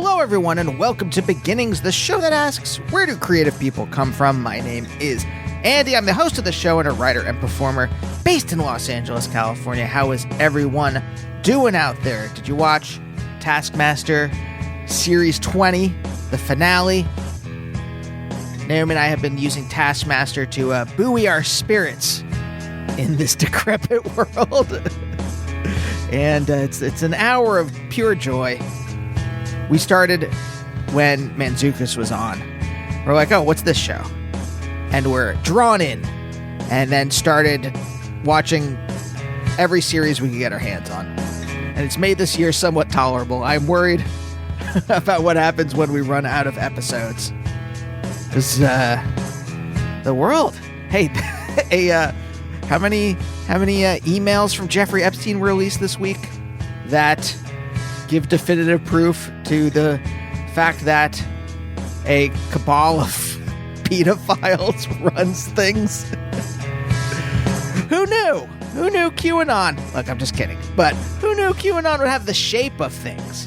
Hello, everyone, and welcome to Beginnings, the show that asks, where do creative people come from? My name is Andy. I'm the host of the show and a writer and performer based in Los Angeles, California. How is everyone doing out there? Did you watch Taskmaster Series 20, the finale? Naomi and I have been using Taskmaster to buoy our spirits in this decrepit world. And it's an hour of pure joy. We started when Mantzoukas was on. We're like, oh, what's this show? And we're drawn in. And then started watching every series we could get our hands on. And it's made this year somewhat tolerable. I'm worried about what happens when we run out of episodes. Because the world. Hey, how many emails from Jeffrey Epstein were released this week that give definitive proof to the fact that a cabal of pedophiles runs things? Who knew? Who knew QAnon? Look, I'm just kidding. But who knew QAnon would have the shape of things?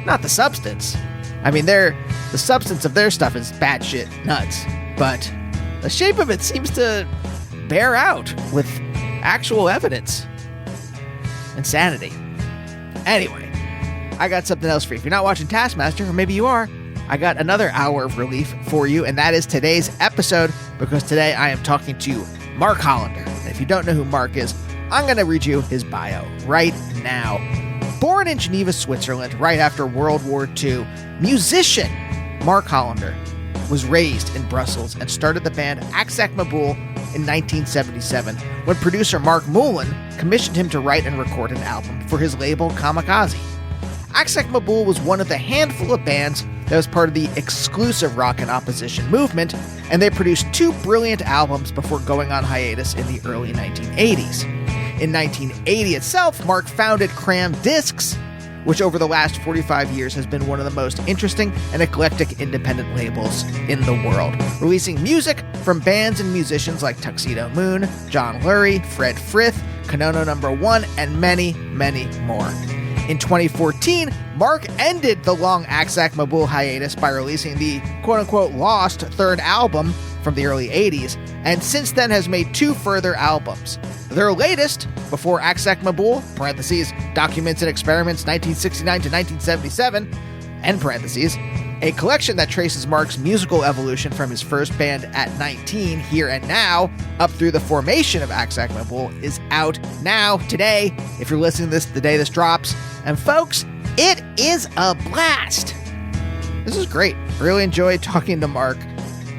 Not the substance. I mean, the substance of their stuff is batshit nuts. But the shape of it seems to bear out with actual evidence. Insanity. Anyway, I got something else for you. If you're not watching Taskmaster, or maybe you are, I got another hour of relief for you, and that is today's episode, because today I am talking to Marc Hollander. And if you don't know who Marc is, I'm going to read you his bio right now. Born in Geneva, Switzerland, right after World War II, musician Marc Hollander was raised in Brussels and started the band Aksak Maboul in 1977, when producer Mark Moulin commissioned him to write and record an album for his label Kamikaze. Aksak Maboul was one of the handful of bands that was part of the exclusive rock and opposition movement, and they produced two brilliant albums before going on hiatus in the early 1980s. In 1980 itself, Mark founded Cram Discs, which over the last 45 years has been one of the most interesting and eclectic independent labels in the world, releasing music from bands and musicians like Tuxedo Moon, John Lurie, Fred Frith, Konono No. 1, and many, many more. In 2014, Mark ended the long Aksak Maboul hiatus by releasing the quote-unquote lost third album from the early 80s, and since then has made two further albums. Their latest, before Aksak Maboul, parentheses, Documents and Experiments 1969 to 1977, end parentheses, a collection that traces Mark's musical evolution from his first band at 19, Here and Now, up through the formation of Aksak Maboul, is out now, today, if you're listening to this the day this drops. And folks, it is a blast! This is great. Really enjoyed talking to Mark.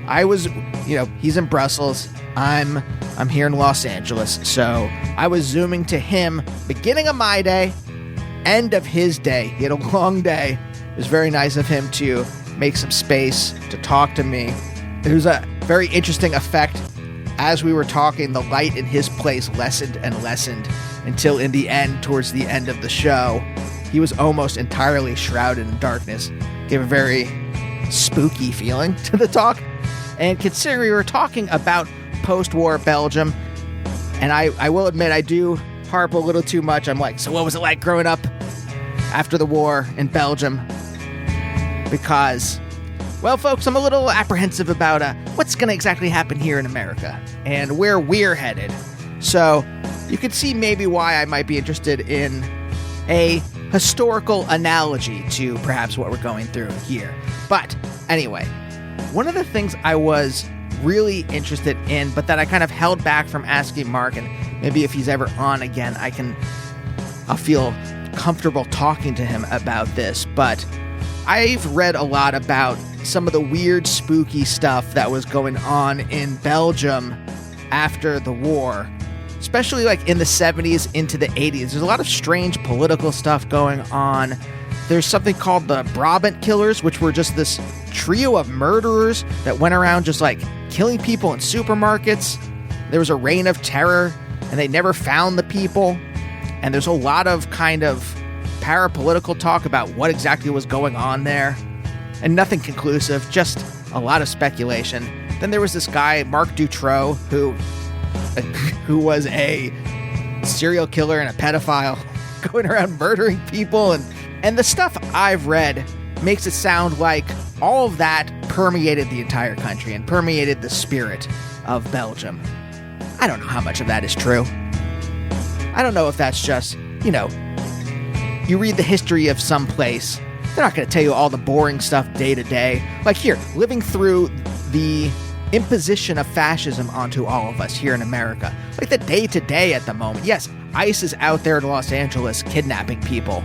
I was, he's in Brussels. I'm here in Los Angeles, so I was Zooming to him, beginning of my day, end of his day. He had a long day. It was very nice of him to make some space to talk to me. There was a very interesting effect. As we were talking, the light in his place lessened and lessened until in the end, towards the end of the show, he was almost entirely shrouded in darkness. Gave a very spooky feeling to the talk. And considering we were talking about post-war Belgium, and I will admit I do harp a little too much. I'm like, so what was it like growing up after the war in Belgium? Because, well, folks, I'm a little apprehensive about what's going to exactly happen here in America and where we're headed. So you could see maybe why I might be interested in a historical analogy to perhaps what we're going through here. But anyway, one of the things I was really interested in, but that I kind of held back from asking Mark, and maybe if he's ever on again, I'll feel comfortable talking to him about this, but I've read a lot about some of the weird, spooky stuff that was going on in Belgium after the war, especially like in the 70s into the 80s. There's a lot of strange political stuff going on. There's something called the Brabant Killers, which were just this trio of murderers that went around just like killing people in supermarkets. There was a reign of terror, and they never found the people. And there's a lot of kind of parapolitical talk about what exactly was going on there. And nothing conclusive, just a lot of speculation. Then there was this guy, Marc Dutroux, who was a serial killer and a pedophile going around murdering people. And the stuff I've read makes it sound like all of that permeated the entire country and permeated the spirit of Belgium. I don't know how much of that is true. I don't know if that's just, you read the history of some place, they're not going to tell you all the boring stuff day to day. Like here, living through the imposition of fascism onto all of us here in America. Like the day to day at the moment. Yes, ICE is out there in Los Angeles kidnapping people.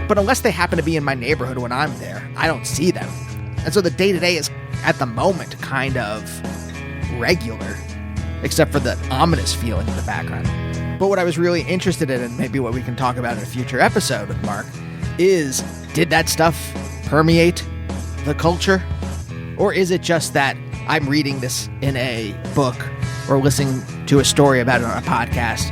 But unless they happen to be in my neighborhood when I'm there, I don't see them. And so the day to day is, at the moment, kind of regular. Except for the ominous feeling in the background. But what I was really interested in, and maybe what we can talk about in a future episode with Marc, is did that stuff permeate the culture? Or is it just that I'm reading this in a book or listening to a story about it on a podcast,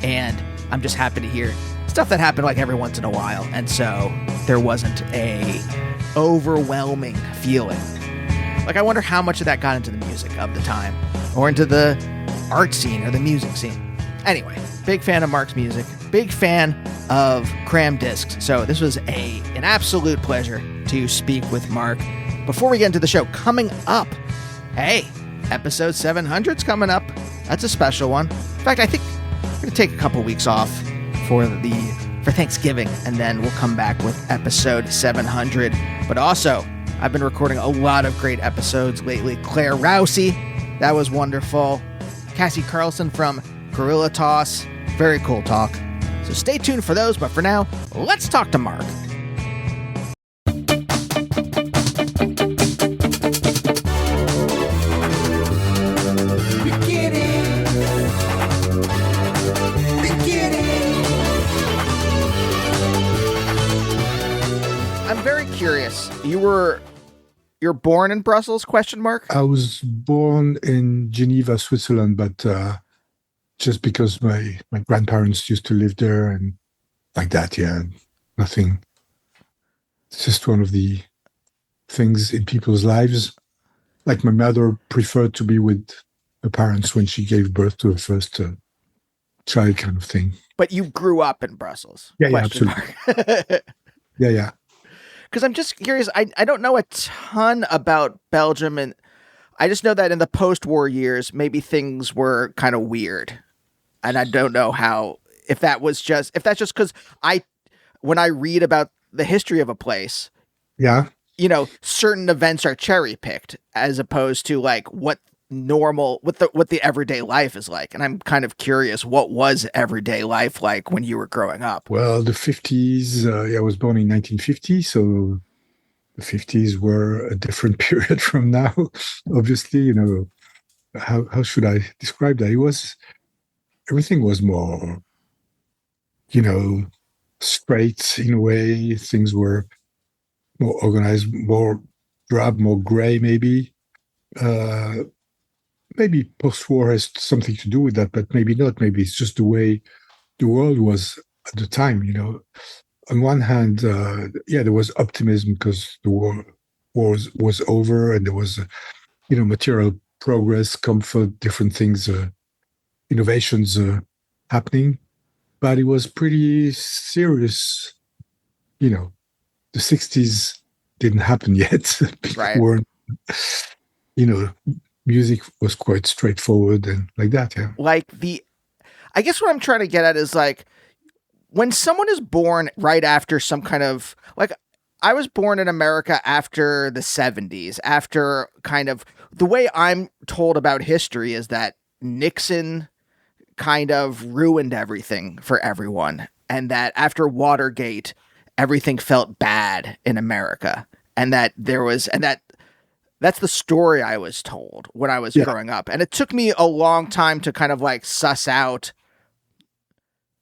and I'm just happy to hear stuff that happened like every once in a while, and so there wasn't a overwhelming feeling. Like, I wonder how much of that got into the music of the time, or into the art scene or the music scene. Anyway, big fan of Marc's music, big fan of Cram Discs. So this was an absolute pleasure to speak with Marc. Before we get into the show, coming up, hey, episode 700's coming up. That's a special one. In fact, I think I'm going to take a couple weeks off for Thanksgiving, and then we'll come back with episode 700. But also, I've been recording a lot of great episodes lately. Claire Rousey, that was wonderful. Cassie Carlson from Gorilla Toss, very cool talk. So stay tuned for those, but for now, let's talk to Marc. I'm very curious. You're born in Brussels, ? I was born in Geneva, Switzerland, but just because my grandparents used to live there and like that, yeah, nothing. It's just one of the things in people's lives. Like my mother preferred to be with her parents when she gave birth to her first child, kind of thing. But you grew up in Brussels? Yeah, absolutely. Yeah. Because I'm just curious, I don't know a ton about Belgium, and I just know that in the post-war years, maybe things were kind of weird. And I don't know if that's just because when I read about the history of a place, yeah, certain events are cherry-picked as opposed to like what the everyday life is like. And I'm kind of curious, what was everyday life like when you were growing up? Well, the 50s, I was born in 1950, so the 50s were a different period from now. Obviously, how should I describe that? Everything was more, straight in a way. Things were more organized, more drab, more gray, maybe. Maybe post-war has something to do with that, but maybe not. Maybe it's just the way the world was at the time, On one hand, there was optimism because the war was over and there was, material progress, comfort, different things, innovations happening. But it was pretty serious. The 60s didn't happen yet. People right. weren't, music was quite straightforward and like that, yeah. I guess what I'm trying to get at is like, when someone is born right after some kind of, like, I was born in America after the 70s, after kind of, the way I'm told about history is that Nixon kind of ruined everything for everyone, and that after Watergate, everything felt bad in America, and that that's the story I was told when I was growing up. And it took me a long time to kind of like suss out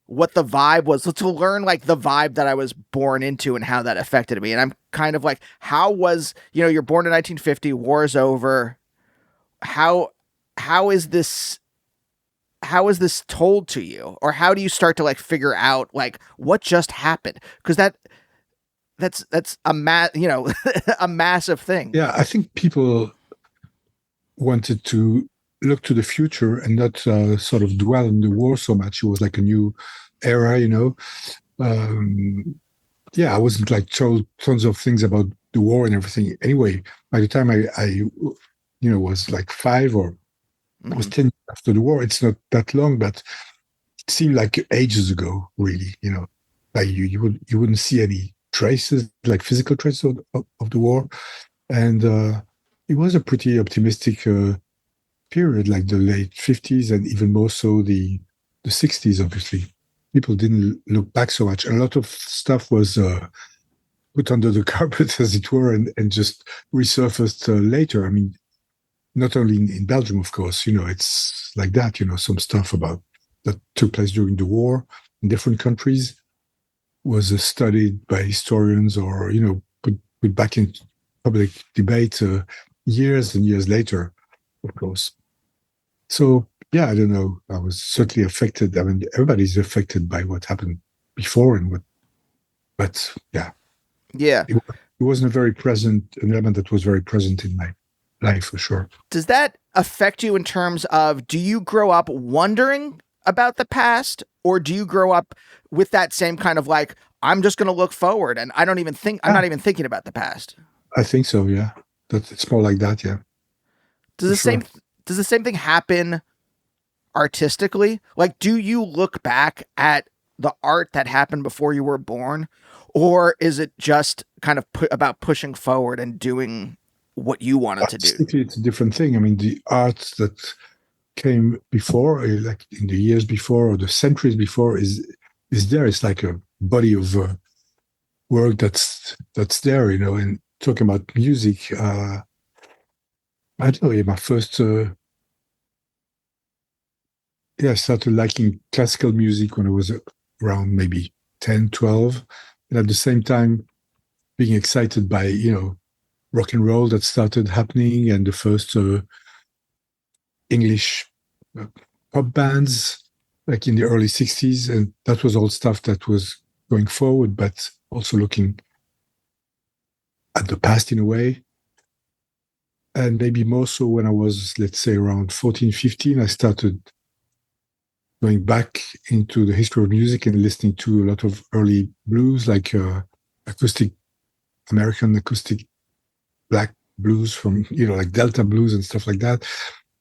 what the vibe was, to learn like the vibe that I was born into and how that affected me. And I'm kind of like, how was, you're born in 1950, war's over. How is this told to you? Or how do you start to like figure out like what just happened? Because that's a a massive thing. Yeah, I think people wanted to look to the future and not sort of dwell on the war so much. It was like a new era, I wasn't like told tons of things about the war and everything. Anyway, by the time I was like 5 or was 10 after the war, it's not that long, but it seemed like ages ago, really. Like you wouldn't see any traces, like physical traces of the war, and it was a pretty optimistic period, like the late 50s and even more so the 60s. Obviously, people didn't look back so much. A lot of stuff was put under the carpet, as it were, and just resurfaced later. I mean, not only in Belgium, of course, it's like that. Some stuff about that took place during the war in different countries was studied by historians or, put back in public debate years and years later, of course. So, yeah, I don't know. I was certainly affected. I mean, everybody's affected by what happened before but yeah. Yeah. It wasn't an element that was very present in my life, for sure. Does that affect you in terms of, do you grow up wondering about the past, or do you grow up with that same kind of like, I'm just going to look forward and I'm not even thinking about the past? I think so. Yeah. It's more like that. Yeah. Does the same thing happen artistically? Like, do you look back at the art that happened before you were born, or is it just kind of about pushing forward and doing what you wanted to do? It's a different thing. I mean, the art that came before, like in the years before or the centuries before, is there. It's like a body of work that's there, And talking about music, I don't know. My first, I started liking classical music when I was around maybe 10, 12, and at the same time being excited by rock and roll that started happening and the first English pop bands like in the early 60s. And that was all stuff that was going forward, but also looking at the past in a way. And maybe more so when I was, let's say, around 14, 15, I started going back into the history of music and listening to a lot of early blues, like American acoustic black blues from, like Delta blues and stuff like that.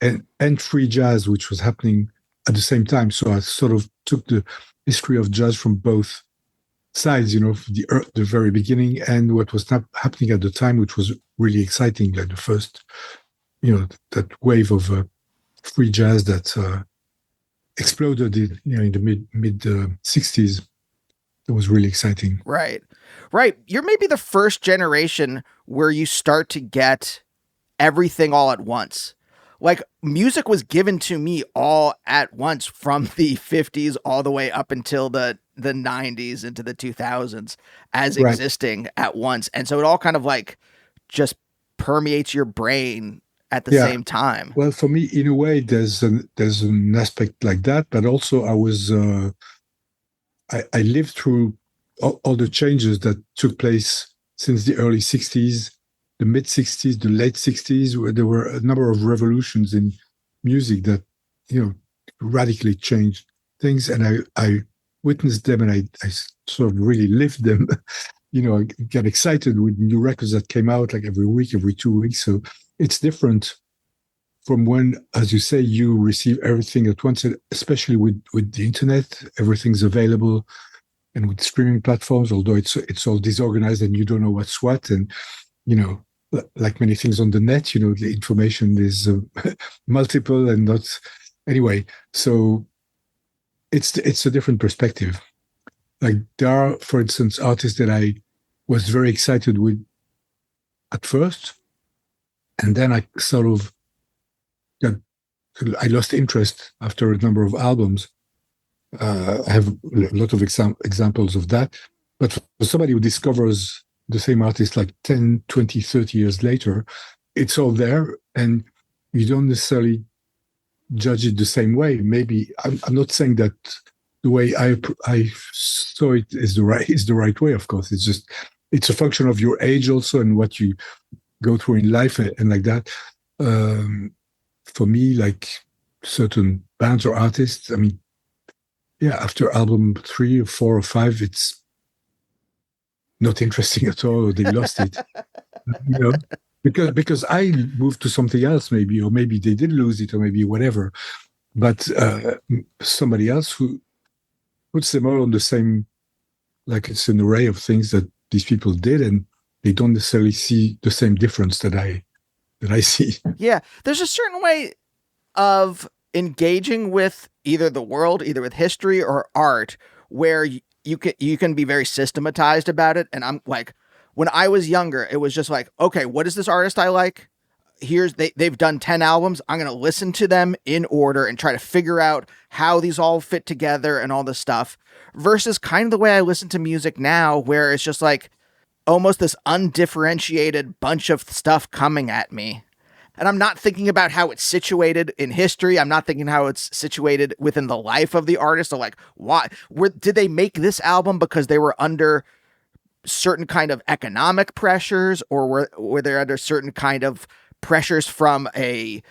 And free jazz, which was happening at the same time. So I sort of took the history of jazz from both sides, the very beginning and what was happening at the time, which was really exciting, like the first, that wave of free jazz that exploded in the mid 60s. It was really exciting. Right. You're maybe the first generation where you start to get everything all at once. Like, music was given to me all at once from the 50s all the way up until the 90s into the 2000s as existing at once. And so it all kind of like just permeates your brain at the same time. Well, for me, in a way, there's an aspect like that, but also I was I lived through all the changes that took place since the early 60s, the mid 60s, the late 60s, where there were a number of revolutions in music that, radically changed things. And I witnessed them and I sort of really lived them. I get excited with new records that came out like every week, every 2 weeks. So it's different from when, as you say, you receive everything at once, especially with the internet. Everything's available, and with streaming platforms, although it's all disorganized and you don't know what's what. And, like many things on the net, the information is multiple and not. Anyway, so it's a different perspective. Like there are, for instance, artists that I was very excited with at first, and then I sort of I lost interest after a number of albums. I have a lot of examples of that. But for somebody who discovers the same artist like 10, 20, 30 years later, it's all there, and you don't necessarily judge it the same way. Maybe I'm not saying that the way I saw it is the right way. Of course, it's a function of your age also and what you go through in life and like that. For me, like certain bands or artists, I mean, after album 3 or 4 or 5, not interesting at all, or they lost it. You know, because I moved to something else, maybe, or maybe they did lose it, or maybe whatever. But somebody else who puts them all on the same, like it's an array of things that these people did, and they don't necessarily see the same difference that I see. Yeah, there's a certain way of engaging with either the world, either with history or art, where you can be very systematized about it. And I'm like, when I was younger, it was just like, okay, what is this artist I like? They've done 10 albums. I'm going to listen to them in order and try to figure out how these all fit together and all this stuff, versus kind of the way I listen to music now, where it's just like almost this undifferentiated bunch of stuff coming at me. And I'm not thinking about how it's situated in history. I'm not thinking how it's situated within the life of the artist. So like, did they make this album because they were under certain kind of economic pressures, or were they under certain kind of pressures from a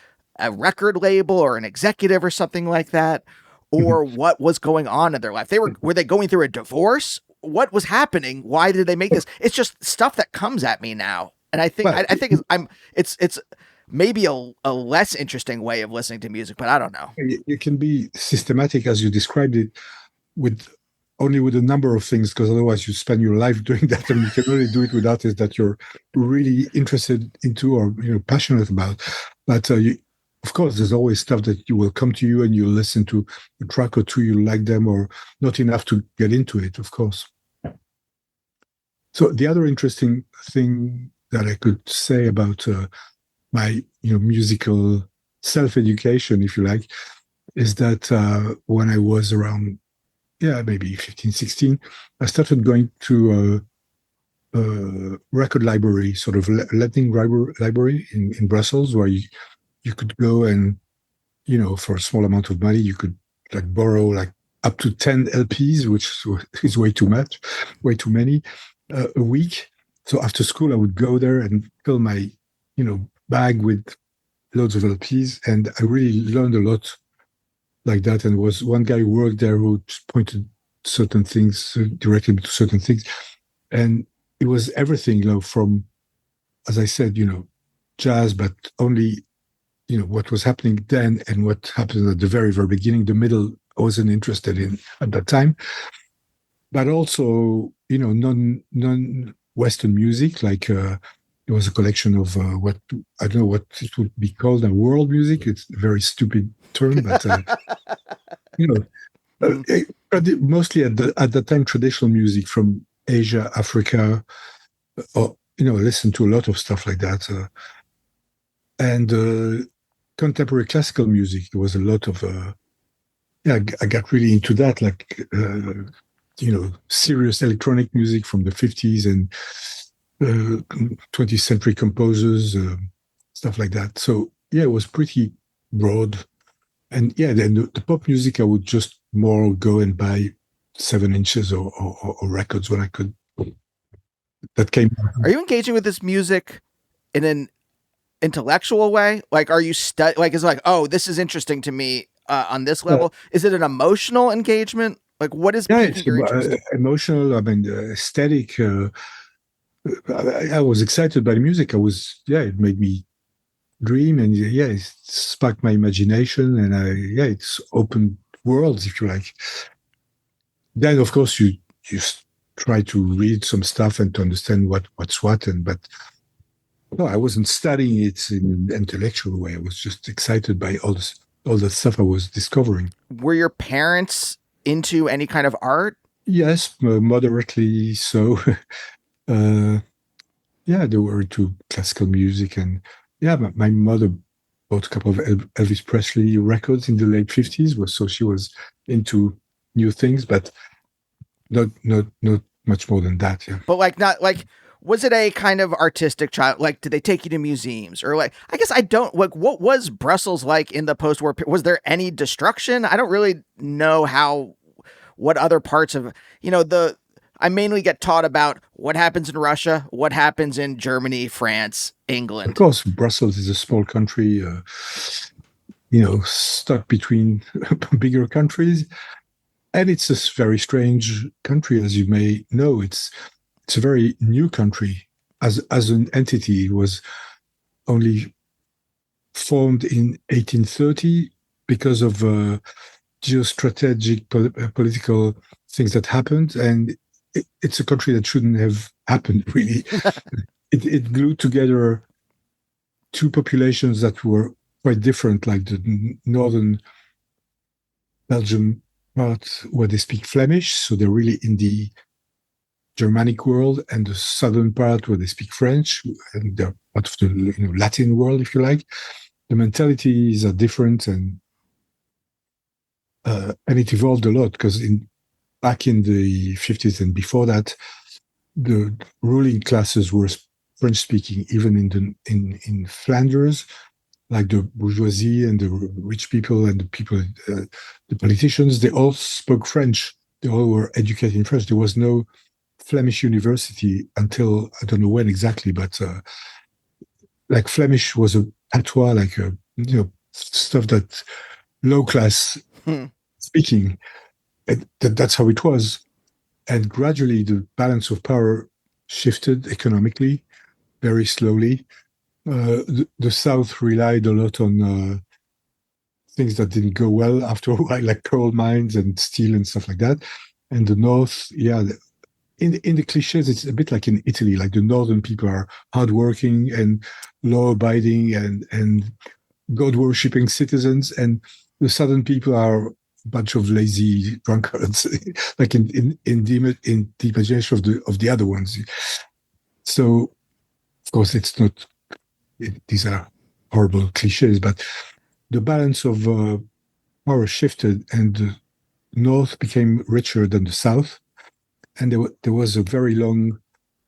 record label or an executive or something like that? Or what was going on in their life? Were they going through a divorce? What was happening? Why did they make this? It's just stuff that comes at me now. And I think But I think it's maybe a less interesting way of listening to music, but I don't know. it can be systematic as you described it, with only with a number of things, because otherwise you spend your life doing that, and you can only do it with artists that you're really interested into or passionate about. But of course, there's always stuff that you will come to you and you listen to a track or two, you like them, or not enough to get into it, of course. So the other interesting thing that I could say about my musical self-education, if you like, is that when I was around maybe 15, 16, I started going to a record library, sort of Latin library in Brussels, where you could go and for a small amount of money you could like borrow like up to 10 LPs, which is way too much, way too many a week. So after school I would go there and fill my bag with loads of LPs, and I really learned a lot like that. And was one guy who worked there who pointed certain things directly to certain things, and it was everything, from, as I said, jazz, but only what was happening then and what happened at the very, very beginning. The middle I wasn't interested in at that time, but also non-Western music, like there was a collection of what I don't know what it would be called, a world music. It's a very stupid term, but you know, mostly at the time traditional music from Asia, Africa, or listen to a lot of stuff like that, and contemporary classical music. There was a lot of I got really into that, like serious electronic music from the 50s and 20th century composers, stuff like that. So it was pretty broad. And then the pop music, I would just more go and buy 7 inches or records when I could. That came. Are you engaging with this music in an intellectual way? Like, are you like, is it like, oh, this is interesting to me on this level? Is it an emotional engagement? Like, what is piquing your interest? Emotional. I mean, aesthetic. I was excited by the music. It made me dream, and it sparked my imagination, and it's opened worlds, if you like. Then, of course, you try to read some stuff and to understand what's what, but no, I wasn't studying it in an intellectual way. I was just excited by all the stuff I was discovering. Were your parents into any kind of art? Yes, moderately so. They were into classical music, and my mother bought a couple of Elvis Presley records in the late 50s, so she was into new things, but not much more than that. Yeah. But not like, was it a kind of artistic child? Like, did they take you to museums, or like, I guess I don't like, what was Brussels like in the post-war? Was there any destruction? I don't really know what other parts of, I mainly get taught about what happens in Russia, what happens in Germany, France, England. Of course, Brussels is a small country, stuck between bigger countries. And it's a very strange country, as you may know. It's it's a very new country. As an entity, it was only formed in 1830 because of geostrategic political things that happened, and it's a country that shouldn't have happened. Really, it glued together two populations that were quite different, like the northern Belgium part where they speak Flemish, so they're really in the Germanic world, and the southern part where they speak French, and they're part of the Latin world, if you like. The mentalities are different, and it evolved a lot because back in the 50s and before that, the ruling classes were French speaking, even in Flanders, like the bourgeoisie and the rich people and the people, the politicians, they all spoke French. They all were educated in French. There was no Flemish university until I don't know when exactly, but like Flemish was a patois, like stuff that low class speaking. That's how it was. And gradually the balance of power shifted economically, very slowly. The South relied a lot on things that didn't go well after a while, like coal mines and steel and stuff like that. And the North, in the cliches, it's a bit like in Italy, like the northern people are hardworking and law-abiding and God-worshipping citizens, and the southern people are a bunch of lazy drunkards, like in the imagination of the other ones. So, of course, it's not. These are horrible cliches, but the balance of power shifted, and the North became richer than the South, and there was a very long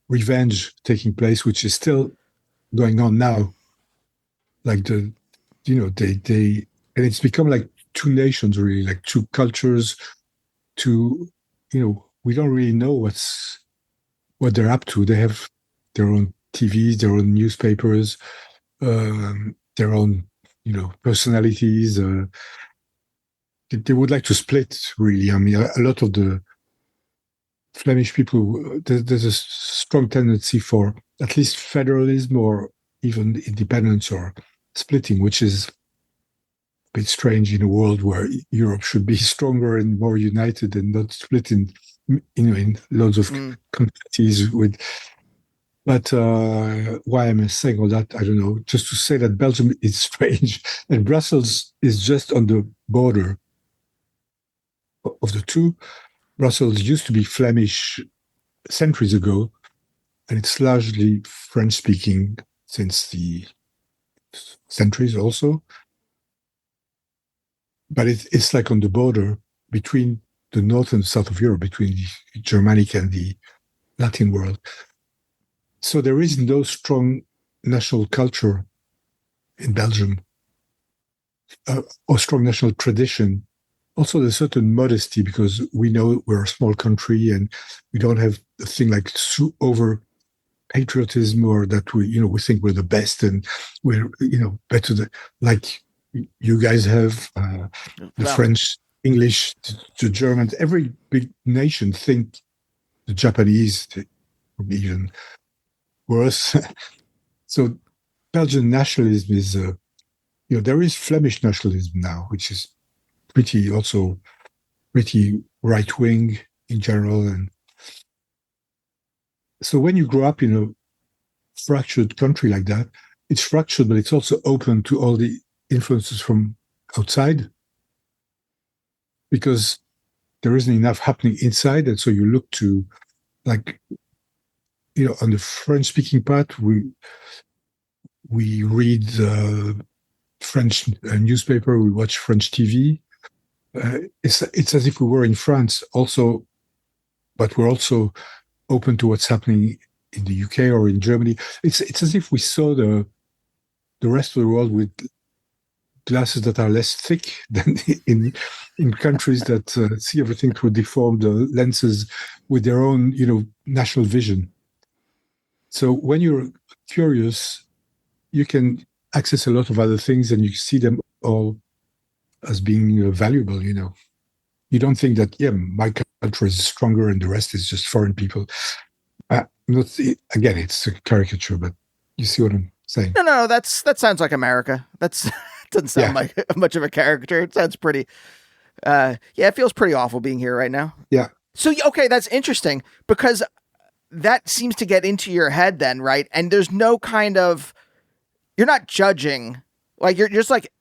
revenge taking place, which is still going on now. Like they and it's become like two nations, really, like two cultures. We don't really know what they're up to. They have their own TVs, their own newspapers, their own, personalities. They would like to split, really. I mean, a lot of the Flemish people, there's a strong tendency for at least federalism or even independence or splitting, which is a bit strange in a world where Europe should be stronger and more united and not split in loads of countries with. But why am I saying all that? I don't know. Just to say that Belgium is strange, and Brussels is just on the border of the two. Brussels used to be Flemish centuries ago, and it's largely French-speaking since the centuries also. But it's like on the border between the north and south of Europe, between the Germanic and the Latin world. So there is no strong national culture in Belgium, or strong national tradition. Also, there's certain modesty because we know we're a small country and we don't have a thing like over patriotism, or that we think we're the best and we're better than, like you guys have, the French, English, the Germans. Every big nation think the Japanese, even worse. So Belgian nationalism is, there is Flemish nationalism now, which is pretty right wing in general. And so when you grow up in a fractured country like that, it's fractured, but it's also open to all the influences from outside, because there isn't enough happening inside. And so you look to, like, on the French speaking part, we read French newspaper, we watch French TV. It's as if we were in France also, but we're also open to what's happening in the UK or in Germany. It's as if we saw the rest of the world with glasses that are less thick than in countries that see everything through deformed lenses with their own national vision. So when you're curious, you can access a lot of other things, and you see them all as being valuable. You don't think that my culture is stronger and the rest is just foreign people. not again, it's a caricature, but you see what I'm saying. No, that sounds like America. That's doesn't sound Yeah, like much of a character. It sounds pretty. Yeah, it feels pretty awful being here right now. yeah. So okay, that's interesting because that seems to get into your head then, right? And there's no kind of you're not judging. Like you're just like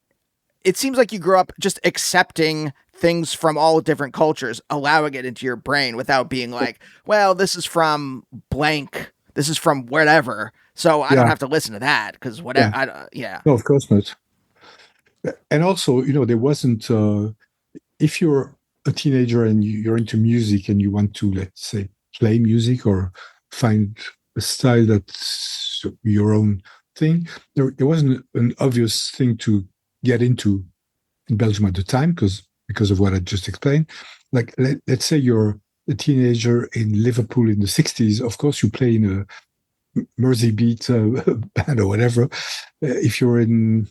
it seems like you grew up just accepting things from all different cultures, allowing it into your brain without being like, well, this is from blank. This is from wherever. So I don't Yeah, have to listen to that because whatever. yeah. Yeah. No, of course not. And also, there wasn't. If you're a teenager and you're into music and you want to, let's say, play music or find a style that's your own thing, there wasn't an obvious thing to get into in Belgium at the time because of what I just explained. Like, let's say you're a teenager in Liverpool in the 60s. Of course, you play in a Mersey beat band or whatever. If you're in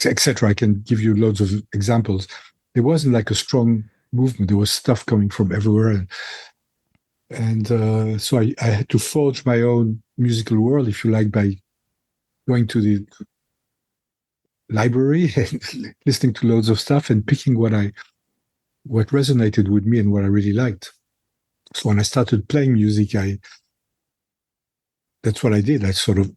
etc. I can give you loads of examples. There wasn't like a strong movement. There was stuff coming from everywhere, and so I had to forge my own musical world, if you like, by going to the library and listening to loads of stuff and picking what resonated with me and what I really liked. So when I started playing music, that's what I did. I sort of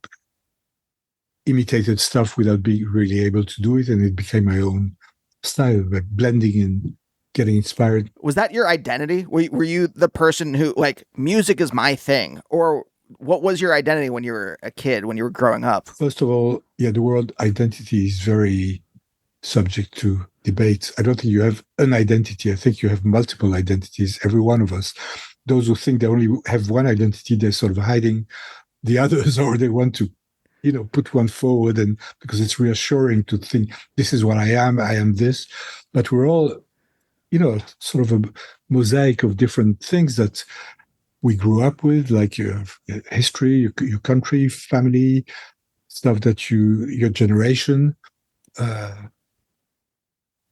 imitated stuff without being really able to do it, and it became my own style, like blending and getting inspired. Was that your identity? Were you the person who like music is my thing, or what was your identity when you were a kid, when you were growing up? First of all, yeah, the word identity is very subject to debate. I don't think you have an identity. I think you have multiple identities, every one of us. Those who think they only have one identity, they're sort of hiding the others, or they want to put one forward, and because it's reassuring to think this is what I am this. But we're all, sort of a mosaic of different things that we grew up with, like your history, your country, family, stuff that your generation, uh,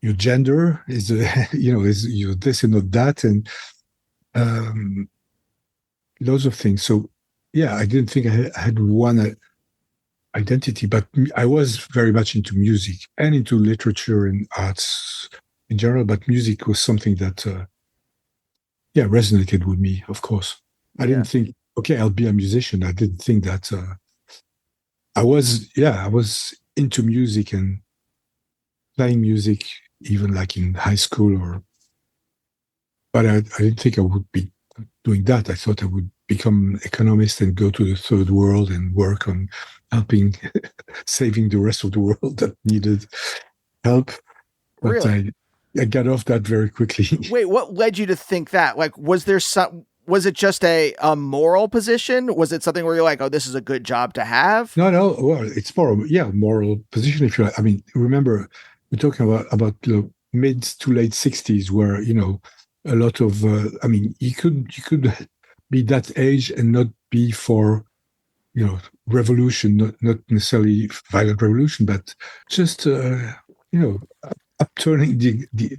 your gender is, is this and not that, and um, loads of things. So, yeah, I didn't think I had one identity, but I was very much into music and into literature and arts in general. But music was something that, resonated with me. Of course, I Yeah. didn't think, okay, I'll be a musician. I didn't think that. I was into music and playing music, even like in high school, but I didn't think I would be doing that. I thought I would become an economist and go to the third world and work on helping saving the rest of the world that needed help. But Really? I got off that very quickly. Wait, what led you to think that? Like, was it just a moral position? Was it something where you're like, oh, this is a good job to have? No. Well, it's more, moral position. If you like. I mean, remember, we're talking about the mid to late 60s, where a lot of. I mean, you could be that age and not be for revolution, not necessarily violent revolution, but just upturning the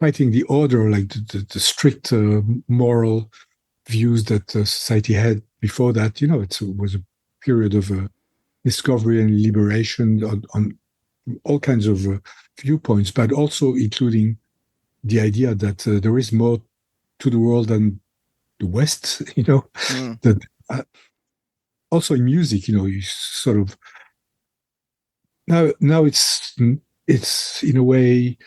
fighting the order, like the strict moral views that society had before that. It was a period of discovery and liberation on all kinds of viewpoints, but also including the idea that there is more to the world than the West. That also in music, you sort of now it's in a way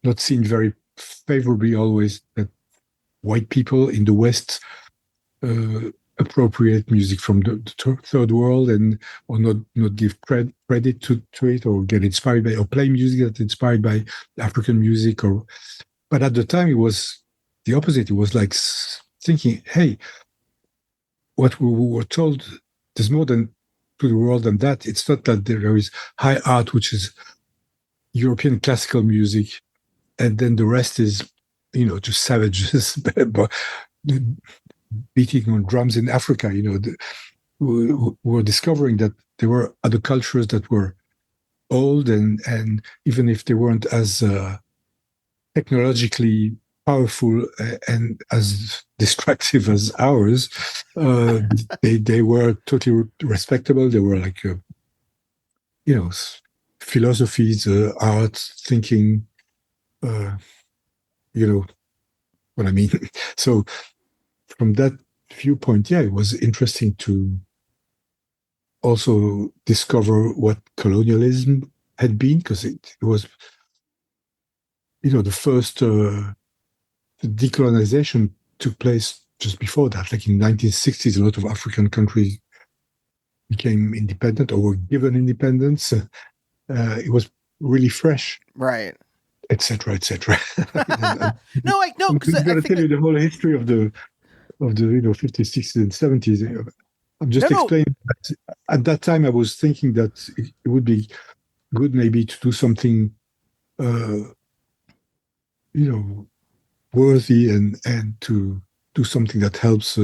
not seen very favorably always that white people in the West appropriate music from the third world and or not give credit to it, or get inspired by, or play music that's inspired by African music. But at the time it was the opposite. It was like thinking, hey, what we were told, there's more than to the world than that. It's not that there is high art, which is European classical music, and then the rest is, just savages beating on drums in Africa. We're discovering that there were other cultures that were old, and even if they weren't as technologically powerful and as destructive as ours, uh, they were totally respectable. They were like you know, philosophies, art, thinking. Uh, you know what I mean. So from that viewpoint, yeah, it was interesting to also discover what colonialism had been, because it was, the first decolonization took place just before that. Like in 1960s, a lot of African countries became independent or were given independence. It was really fresh, Right. etc., etc. No, like no, I'm because I going to think tell you the whole history of the 50s, 60s, and 70s. I'm no, just no, explaining that at that time I was thinking that it would be good maybe to do something, uh, you know, worthy and to do something that helps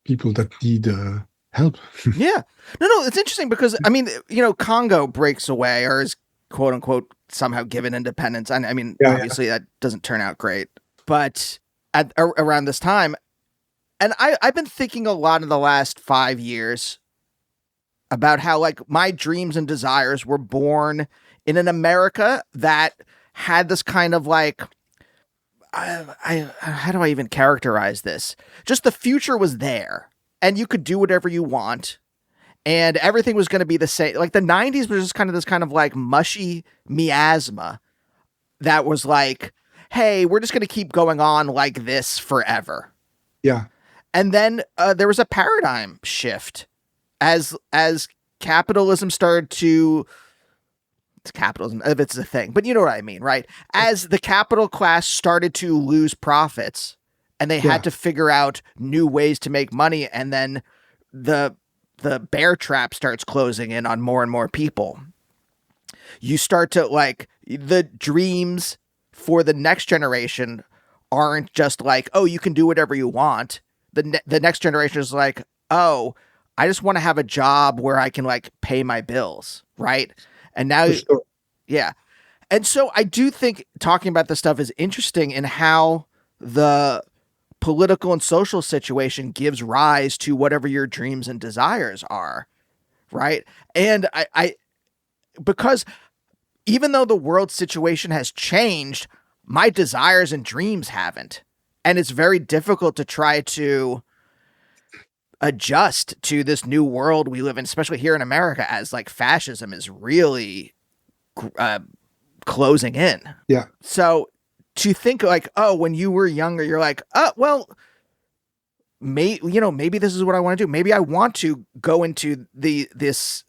people that need help. yeah, no. It's interesting because I mean, Congo breaks away or is quote unquote somehow given independence, and I mean, Yeah, yeah, obviously that doesn't turn out great, but around this time, and I've been thinking a lot in the last 5 years about how like my dreams and desires were born in an America that had this kind of like how do I even characterize this? Just the future was there, and you could do whatever you want, and everything was going to be the same. Like the '90s was just kind of this kind of like mushy miasma that was like, hey, we're just going to keep going on like this forever. yeah. And then there was a paradigm shift as capitalism started to it's capitalism if it's a thing, but you know what I mean, right? As the capital class started to lose profits and they had Yeah. to figure out new ways to make money, and then the the bear trap starts closing in on more and more people. You start to like the dreams for the next generation aren't just like, oh, you can do whatever you want. The next generation is like, oh, I just want to have a job where I can like pay my bills, right? And now, For sure. yeah. And so I do think talking about this stuff is interesting in how the political and social situation gives rise to whatever your dreams and desires are, right? And I because even though the world situation has changed, my desires and dreams haven't. And it's very difficult to try to adjust to this new world we live in, especially here in America, as like fascism is really uh, closing in. Yeah. So to think like, oh, when you were younger, you're like, oh, well, maybe this is what I want to do. Maybe I want to go into these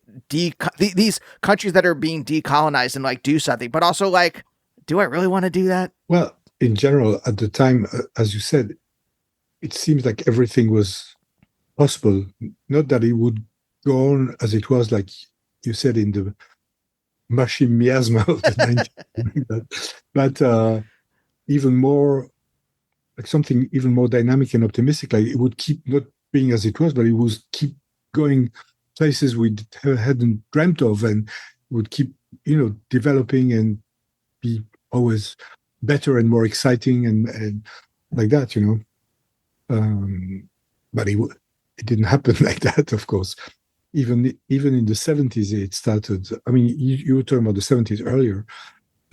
countries that are being decolonized and like do something. But also like, do I really want to do that? Well, in general, at the time, as you said, it seems like everything was possible. Not that it would go on as it was, like you said, in the mushy miasma of the 90s, but even more, like something even more dynamic and optimistic. Like it would keep not being as it was, but it would keep going places we hadn't dreamt of, and would keep, developing and be always better and more exciting and like that, but it didn't happen like that, of course. Even in the 70s, it started. I mean, you were talking about the 70s earlier.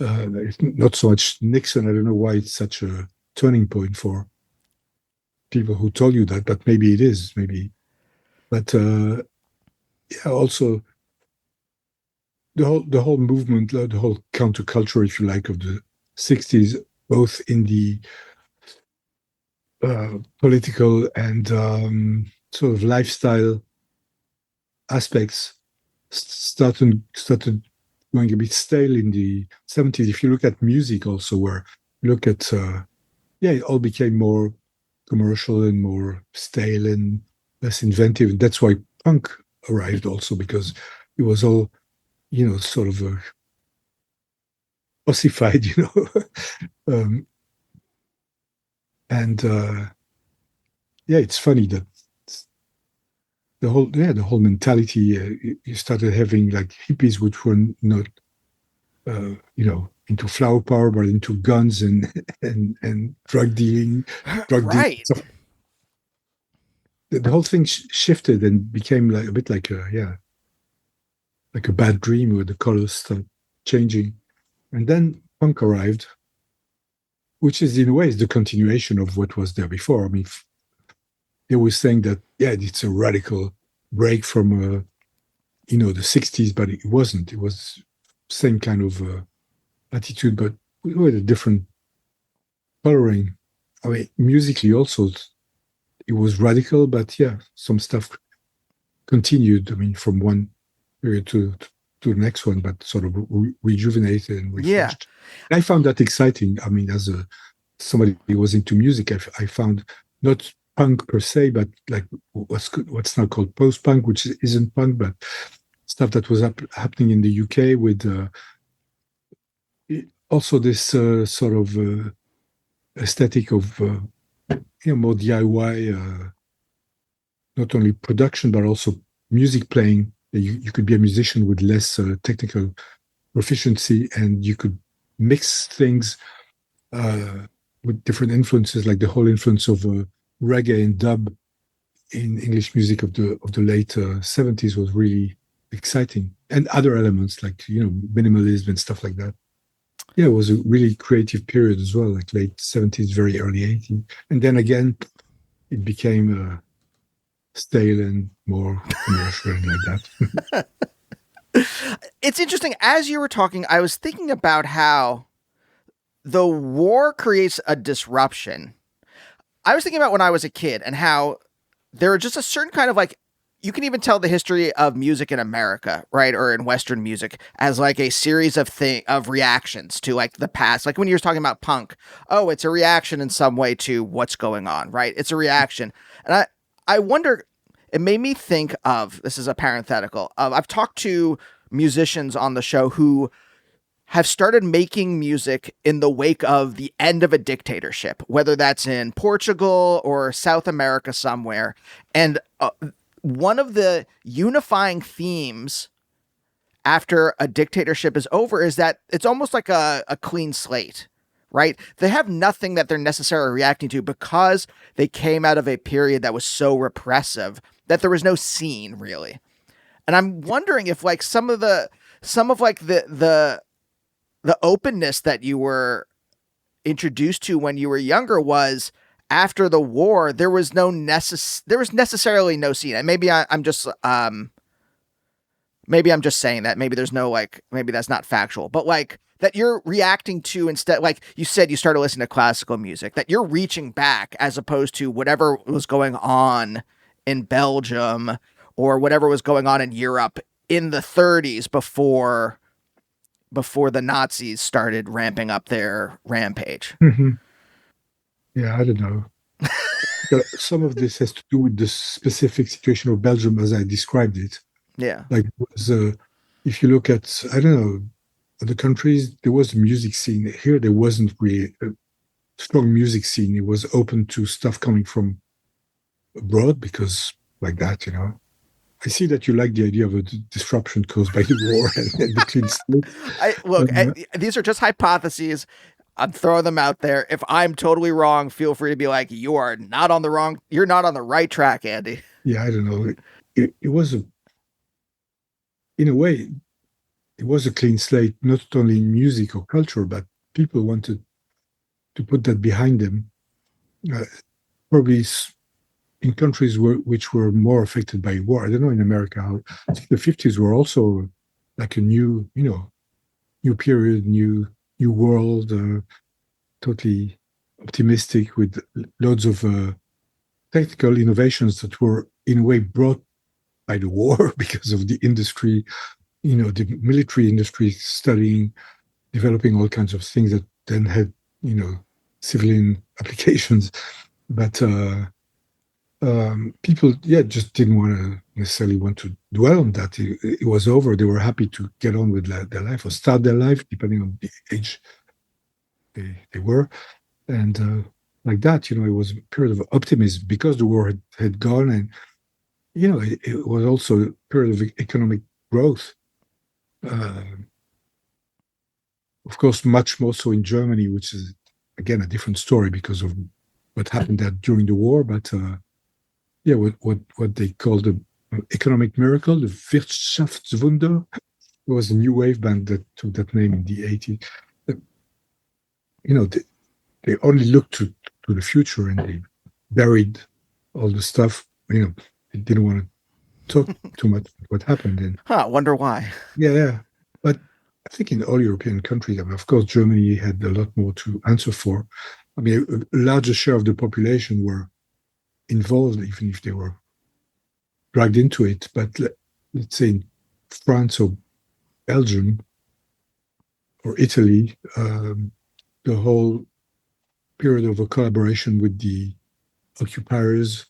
Not so much Nixon. I don't know why it's such a turning point for people who told you that, but maybe it is. Maybe, but yeah, also the whole movement, the whole counterculture, if you like, of the 60s, both in the political and sort of lifestyle aspects, started going a bit stale in the 70s. If you look at music also, where you look at it all became more commercial and more stale and less inventive. And that's why punk arrived also, because it was all, sort of ossified, um, and it's funny that the whole mentality, you started having like hippies, which were not, into flower power, but into guns and drug dealing, Right. stuff. The whole thing shifted and became like a bit like a bad dream where the colors start changing. And then punk arrived, which is in a way is the continuation of what was there before. I mean, they were saying that, yeah, it's a radical break from, the 60s, but it wasn't. It was same kind of attitude, but with a different coloring. I mean, musically also, it was radical, but yeah, some stuff continued. I mean, from one period to the next one, but sort of rejuvenated and Yeah. refreshed. And I found that exciting. I mean, as somebody who was into music, I found not punk per se, but like what's now called post-punk, which isn't punk, but stuff that was happening in the UK with also this sort of aesthetic of more DIY, not only production but also music playing. You could be a musician with less technical proficiency, and you could mix things with different influences, like the whole influence of reggae and dub in English music of the late 70s was really exciting, and other elements like minimalism and stuff like that. Yeah, it was a really creative period as well, like late 70s, very early 80s. And then again, it became stale and more commercial and like that. It's interesting. As you were talking, I was thinking about how the war creates a disruption. I was thinking about when I was a kid and how there are just a certain kind of like, you can even tell the history of music in America, right? Or in Western music as like a series of reactions to like the past. Like when you were talking about punk, oh, it's a reaction in some way to what's going on, right? It's a reaction. And I wonder, it made me think of, this is a parenthetical, I've talked to musicians on the show who have started making music in the wake of the end of a dictatorship, whether that's in Portugal or South America somewhere. And one of the unifying themes after a dictatorship is over is that it's almost like a clean slate, right? They have nothing that they're necessarily reacting to because they came out of a period that was so repressive that there was no scene really. And I'm wondering if like some of the openness that you were introduced to when you were younger was after the war, there was necessarily no scene. And maybe I'm just saying that. Maybe there's no like, maybe that's not factual, but like that you're reacting to instead, like you said, you started listening to classical music, that you're reaching back as opposed to whatever was going on in Belgium or whatever was going on in Europe in the 30s before the Nazis started ramping up their rampage. Mm-hmm. Yeah, I don't know. Some of this has to do with the specific situation of Belgium as I described it. Yeah. Like, if you look at, I don't know, other countries, there was a music scene. Here, there wasn't really a strong music scene. It was open to stuff coming from abroad because like that, I see that you like the idea of a disruption caused by the war and the clean slate. These are just hypotheses. I'm throwing them out there. If I'm totally wrong, feel free to be like, you're not on the right track, Andy. Yeah, I don't know. It was in a way, it was a clean slate, not only in music or culture, but people wanted to put that behind them. Probably in countries which were more affected by war. I don't know in America how the 50s were also like a new period, new world, totally optimistic with loads of technical innovations that were in a way brought by the war because of the industry, the military industry studying, developing all kinds of things that then had, civilian applications. But people, just didn't necessarily want to dwell on that. It was over. They were happy to get on with their life or start their life, depending on the age they were. And like that, it was a period of optimism because the war had gone. And, it was also a period of economic growth. of course, much more so in Germany, which is again a different story because of what happened there during the war. But yeah, what they called the economic miracle, the Wirtschaftswunder. It was a new wave band that took that name in the 80s. You know, they only looked to the future and they buried all the stuff. You know, they didn't want to talk too much about what happened. And Wonder why. yeah. But I think in all European countries, I mean, of course, Germany had a lot more to answer for. I mean, a larger share of the population were involved, even if they were dragged into it. But let's say in France or Belgium or Italy, the whole period of a collaboration with the occupiers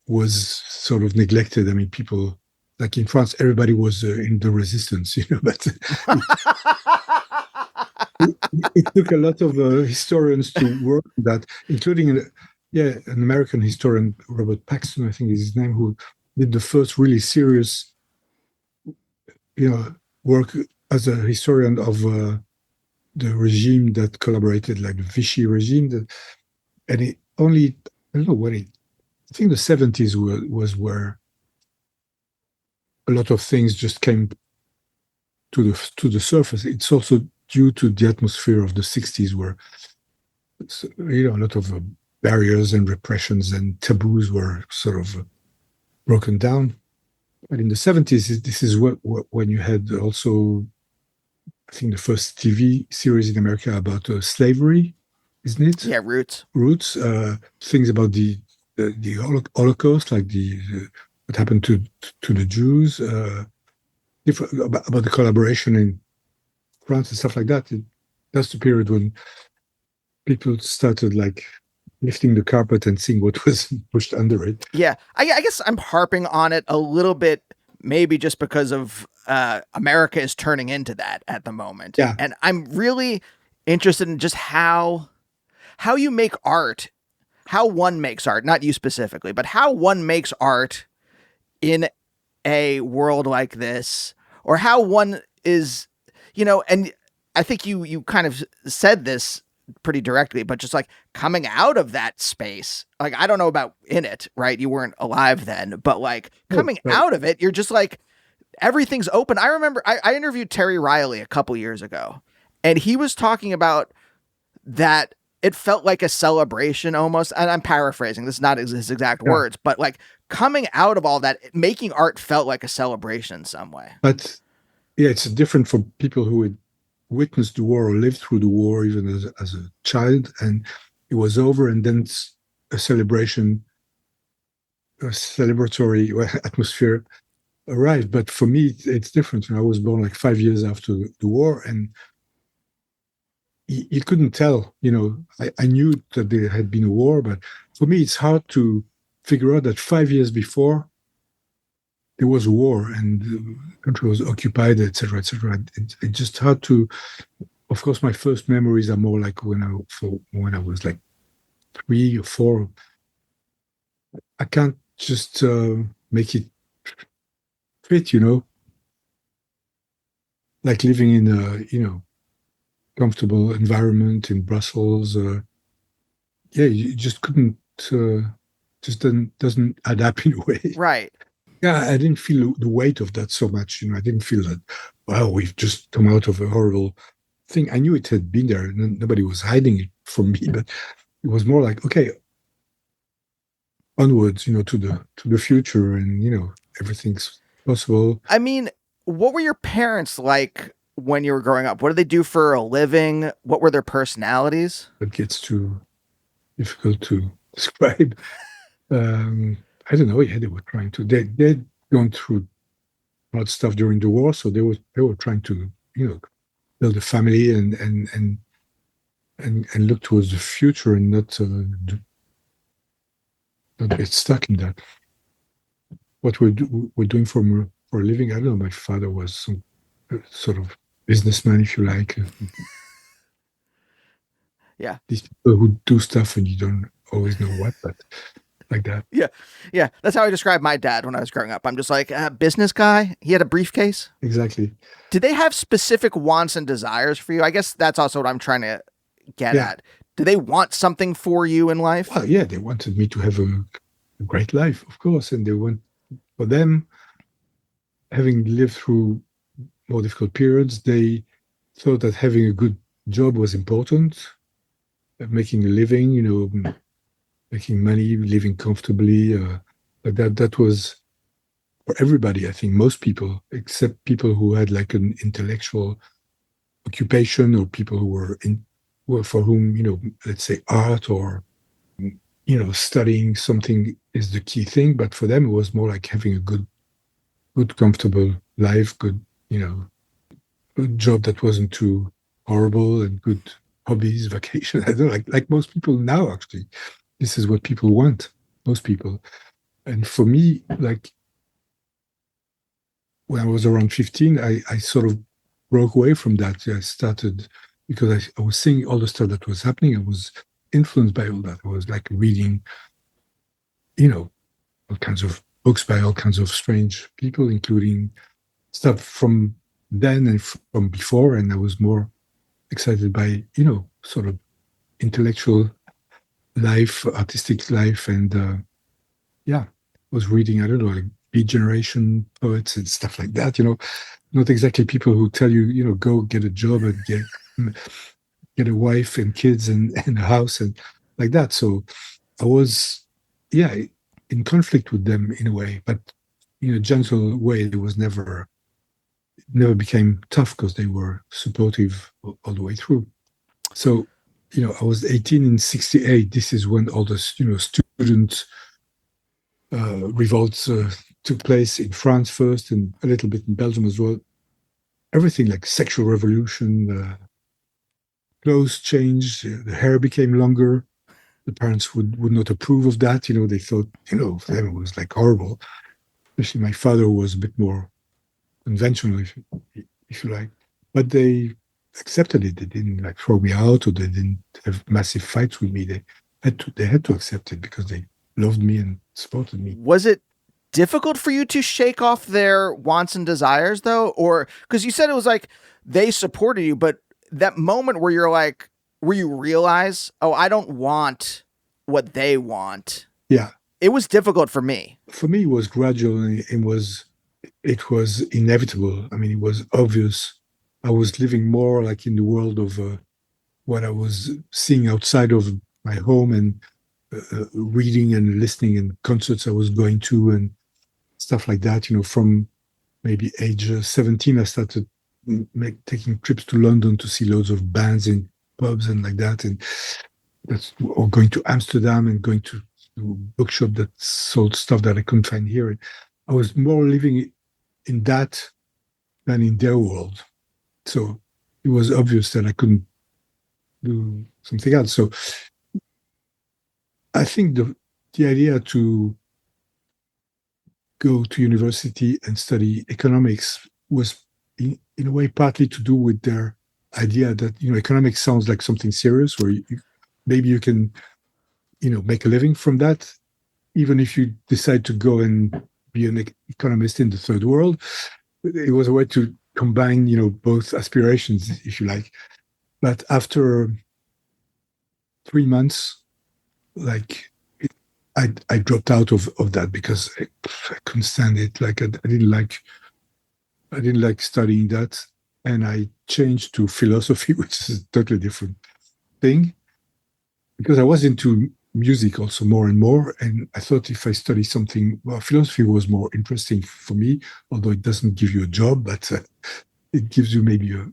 was sort of neglected. I mean, people like in France, everybody was in the resistance, you know, but it took a lot of historians to work on that, including, an American historian, Robert Paxton, I think is his name, who did the first really serious, work as a historian of the regime that collaborated, like the Vichy regime. And it only, I don't know what it, I think the 70s was where a lot of things just came to the surface. It's also due to the atmosphere of the 60s where, a lot of barriers and repressions and taboos were sort of broken down. But in the 70s, this is when you had also, I think, the first TV series in America about slavery, isn't it? Yeah, Roots. Roots, things about the Holocaust, like what happened to the Jews, about the collaboration in France and stuff like that. That's the period when people started like lifting the carpet and seeing what was pushed under it. Yeah, I guess I'm harping on it a little bit, maybe just because of America is turning into that at the moment. Yeah. And I'm really interested in just how you make art, how one makes art, not you specifically, but how one makes art in a world like this, or how one is, and I think you kind of said this pretty directly, but just like coming out of that space, like, I don't know about in it, right? You weren't alive then, but like coming out of it, you're just like, everything's open. I remember I interviewed Terry Riley a couple years ago, and he was talking about that it felt like a celebration almost. And I'm paraphrasing, this is not his exact words, but like coming out of all that, making art felt like a celebration in some way. But yeah, it's different for people who had witnessed the war or lived through the war, even as a child, and it was over, and then it's a celebration, a celebratory atmosphere arrived. But for me, it's different. I was born like 5 years after the war, and you couldn't tell. I knew that there had been a war, but for me, it's hard to figure out that 5 years before there was a war and the country was occupied, etc., etc. It's just hard to. Of course, my first memories are more like when I was like 3 or 4. I can't just make it fit, like living in a comfortable environment in Brussels. You just couldn't. Just doesn't add up in a way. Right. Yeah, I didn't feel the weight of that so much. I didn't feel that, wow, we've just come out of a horrible thing. I knew it had been there, and nobody was hiding it from me. But it was more like, okay, onwards, to the future, and everything's possible. I mean, what were your parents like when you were growing up? What did they do for a living? What were their personalities? It gets too difficult to describe. I don't know. Yeah, they were trying to. They'd gone through a lot of stuff during the war, so they were trying to build a family and look towards the future and not get stuck in that. What we're doing for a living, I don't know. My father was some sort of businessman, if you like. Yeah, these people who do stuff and you don't always know what, but like that. Yeah. Yeah. That's how I described my dad when I was growing up. I'm just like a business guy. He had a briefcase. Exactly. Did they have specific wants and desires for you? I guess that's also what I'm trying to get Yeah. at. Do they want something for you in life? Well, yeah, they wanted me to have a great life, of course, and they want for them, having lived through more difficult periods, they thought that having a good job was important, making a living, making money, living comfortably. Like that was for everybody. I think most people, except people who had like an intellectual occupation or people who were for whom let's say art or studying something is the key thing. But for them, it was more like having a good, comfortable life, good job that wasn't too horrible, and good hobbies, vacation. I don't know, like most people now. Actually, this is what people want. Most people, and for me, like when I was around 15, I sort of broke away from that. I started because I was seeing all the stuff that was happening. I was influenced by all that. I was like reading, all kinds of books by all kinds of strange people, including stuff from then and from before. And I was more excited by, sort of intellectual life, artistic life. And yeah, was reading, I don't know, like Beat Generation poets and stuff like that, not exactly people who tell you, go get a job and get a wife and kids and a house and like that. So I was, yeah, in conflict with them in a way, but in a gentle way. It was never became tough because they were supportive all the way through. So, I was 18 in 68. This is when all the, student revolts took place in France first and a little bit in Belgium as well. Everything like sexual revolution, clothes changed, the hair became longer. The parents would not approve of that. They thought, for them it was like horrible. Especially my father, who was a bit more conventional, if you like. But they accepted it. They didn't like throw me out, or they didn't have massive fights with me. They had to accept it because they loved me and supported me. Was it difficult for you to shake off their wants and desires, though? Or because you said it was like they supported you, but that moment where you're like, where you realize, oh, I don't want what they want. Yeah. It was difficult for me. For me, it was gradual, and it was inevitable. I mean, it was obvious. I was living more like in the world of what I was seeing outside of my home, and reading and listening and concerts I was going to and stuff like that. From maybe age 17, I started taking trips to London to see loads of bands in pubs and like that, or going to Amsterdam and going to a bookshop that sold stuff that I couldn't find here. And I was more living in that than in their world. So it was obvious that I couldn't do something else. So I think the idea to go to university and study economics was in a way partly to do with their idea that economics sounds like something serious, where maybe you can make a living from that, even if you decide to go and be an economist in the third world. It was a way to combine both aspirations, if you like. But after 3 months, like I dropped out of that because I couldn't stand it. Like I didn't like studying that, and I changed to philosophy, which is a totally different thing, because I was into music also more and more, and I thought if I study something, well, philosophy was more interesting for me, although it doesn't give you a job, but it gives you maybe a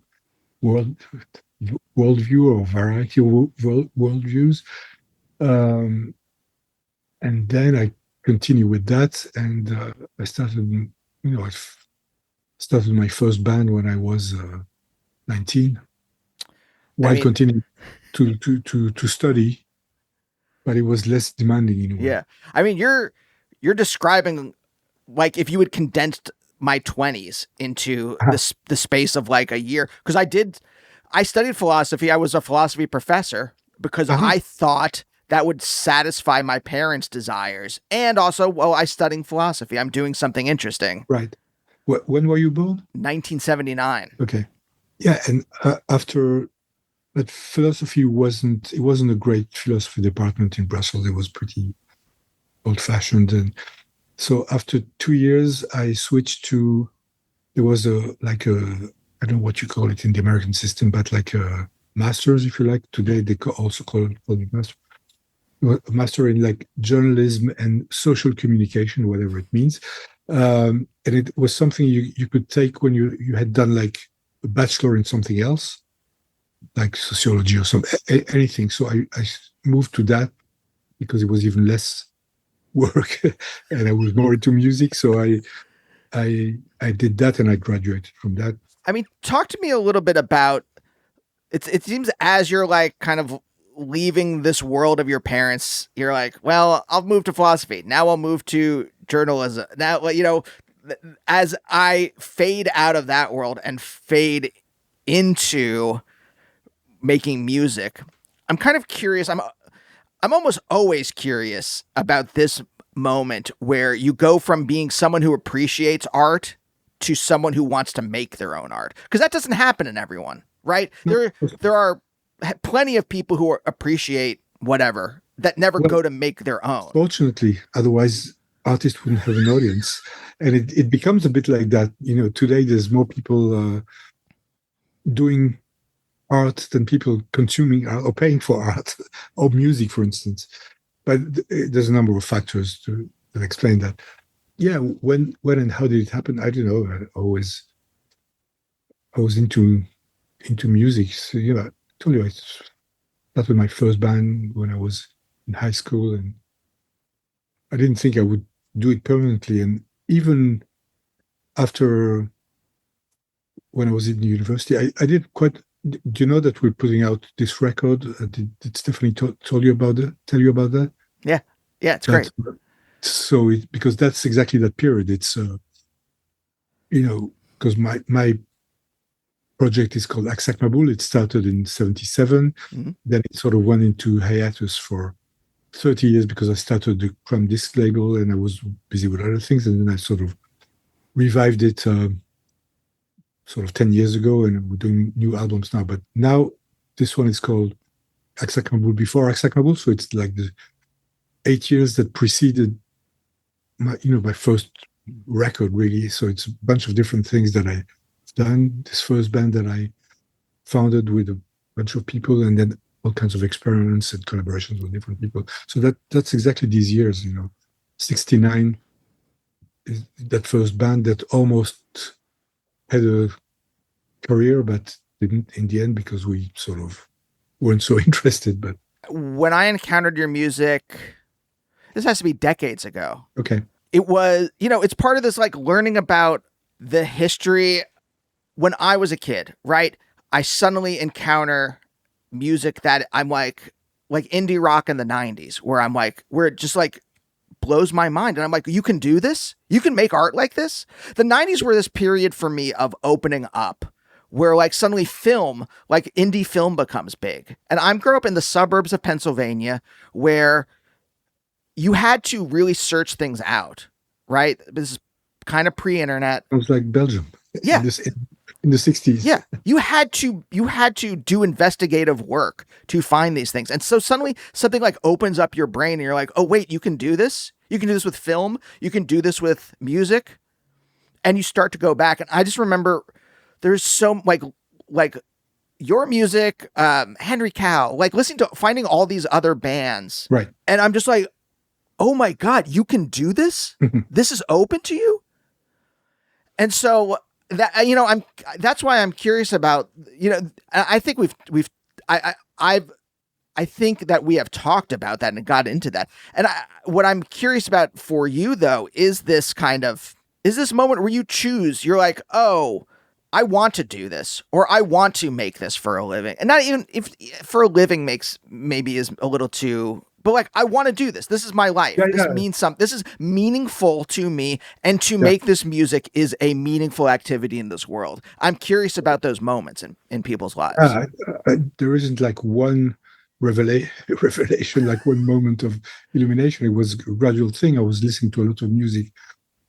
worldview or variety of worldviews. And then I continue with that, and I started, I started my first band when I was 19, while continuing to study, but it was less demanding in a way. Yeah, I mean, you're describing like if you had condensed my 20s into the space of like a year, because I studied philosophy. I was a philosophy professor because I thought that would satisfy my parents' desires. And also, well, I studying philosophy. I'm doing something interesting. Right. When were you born? 1979. Okay. Yeah, and after that, philosophy wasn't a great philosophy department in Brussels. It was pretty old-fashioned, and so after 2 years, I switched to. There was I don't know what you call it in the American system, but like a master's, if you like. Today they also call it master. A master in like journalism and social communication, whatever it means. And it was something you could take when you had done like a bachelor in something else, like sociology or anything. So I moved to that because it was even less work and I was more into music. So I did that and I graduated from that. I mean, talk to me a little bit about it seems as you're like kind of leaving this world of your parents, you're like, well, I'll move to philosophy. Now I'll move to journalism. Now, you know, as I fade out of that world and fade into making music, I'm kind of curious. I'm almost always curious about this moment where you go from being someone who appreciates art to someone who wants to make their own art. Because that doesn't happen in everyone, right? There are plenty of people who appreciate whatever that never go to make their own. Fortunately, otherwise artists wouldn't have an audience. And it becomes a bit like that. You know, today there's more people doing art than people consuming art or paying for art or music, for instance. But there's a number of factors that explain that. Yeah, when and how did it happen? I don't know. I was into music. So, you know, I told you I started my first band when I was in high school, and I didn't think I would do it permanently. And even after when I was in university, I did quite. Do you know that we're putting out this record? Did Stephanie tell you about that? Yeah, it's great. So because that's exactly that period. It's you know, because my project is called Aksak Mabul. It started in 1977. Mm-hmm. Then it sort of went into hiatus for 30 years because I started the Crumb Disc label and I was busy with other things. And then I sort of revived it sort of 10 years ago, and we're doing new albums now. But now this one is called Aksak Mabul before Aksak Mabul. So it's like the 8 years that preceded my first record, really. So it's a bunch of different things that I've done. This first band that I founded with a bunch of people, and then all kinds of experiments and collaborations with different people. So that's exactly these years, 69 is that first band that almost had a career, but didn't in the end because we sort of weren't so interested. But when I encountered your music, this has to be decades ago. Okay. It was, it's part of this like learning about the history. When I was a kid, right? I suddenly encounter music that I'm like indie rock in the 90s, where it just like blows my mind. And I'm like, you can do this? You can make art like this? The 90s were this period for me of opening up, where like suddenly film, like indie film becomes big. And I grew up in the suburbs of Pennsylvania where you had to really search things out, right? This is kind of pre-internet. It was like Belgium. Yeah. In the 60s. Yeah. You had to do investigative work to find these things. And so suddenly something like opens up your brain and you're like, oh, wait, you can do this? You can do this with film. You can do this with music. And you start to go back. And I just remember there's so like your music, Henry Cow, like finding all these other bands. Right. And I'm just like, oh my God, you can do this? This is open to you? And so that, that's why I'm curious about, I think I think that we have talked about that and got into that. And what I'm curious about for you though, is this moment where you choose, you're like, oh, I want to do this, or I want to make this for a living. And not even if for a living maybe is a little too, but like, I want to do this. This is my life. Yeah, this means something. This is meaningful to me. And to make this music is a meaningful activity in this world. I'm curious about those moments in people's lives. There isn't like one revelation, like one moment of illumination. It was a gradual thing. I was listening to a lot of music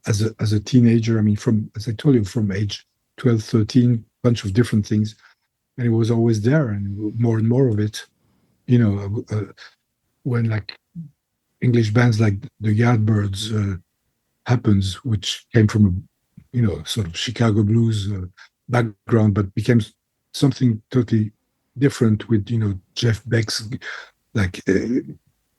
as a teenager. I mean, as I told you, from age 12, 13, bunch of different things. And it was always there, and more of it. When like English bands like the Yardbirds happens, which came from sort of Chicago blues background, but became something totally different with Jeff Beck's like